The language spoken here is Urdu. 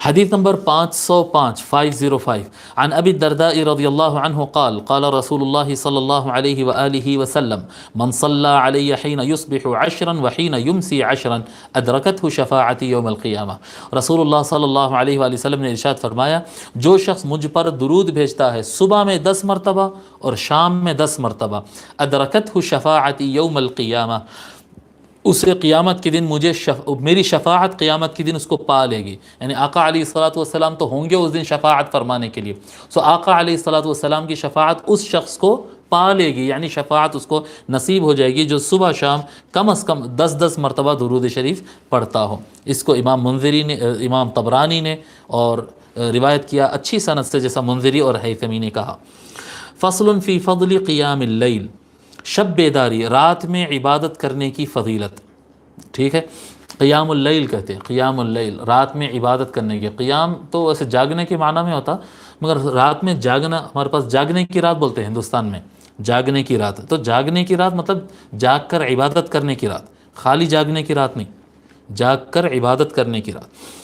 حدیث نمبر 505 505 عن ابی الدرداء رضی اللہ عنہ قال قال رسول اللہ صلی اللہ علیہ وآلہ وسلم من صلی علی حین یصبح عشرا وحین یمسی عشرا ادرکته شفاعتی یوم القیامہ۔ رسول اللہ صلی اللہ علیہ وآلہ وسلم نے ارشاد فرمایا، جو شخص مجھ پر درود بھیجتا ہے صبح میں 10 مرتبہ اور شام میں 10 مرتبہ، ادرکته شفاعتی یوم القیامہ، اسے قیامت کے دن میری شفاعت قیامت کے دن اس کو پا لے گی۔ یعنی آقا علیہ الصلوۃ والسلام تو ہوں گے اس دن شفاعت فرمانے کے لیے، سو آقا علیہ الصلوۃ والسلام کی شفاعت اس شخص کو پا لے گی، یعنی شفاعت اس کو نصیب ہو جائے گی جو صبح شام کم از کم 10 مرتبہ درود شریف پڑھتا ہو۔ اس کو امام منذری نے، امام طبرانی نے اور روایت کیا اچھی سند سے، جیسا منذری اور حیثمی نے کہا۔ فصل فی فضل قیام اللیل، شب بیداری، رات میں عبادت کرنے کی فضیلت۔ ٹھیک ہے، قیام اللیل کہتے ہیں، قیام اللیل رات میں عبادت کرنے کی۔ قیام تو ویسے جاگنے کے معنی میں ہوتا، مگر رات میں جاگنا، ہمارے پاس جاگنے کی رات بولتے ہیں ہندوستان میں، جاگنے کی رات۔ تو جاگنے کی رات مطلب جاگ کر عبادت کرنے کی رات، خالی جاگنے کی رات نہیں، جاگ کر عبادت کرنے کی رات۔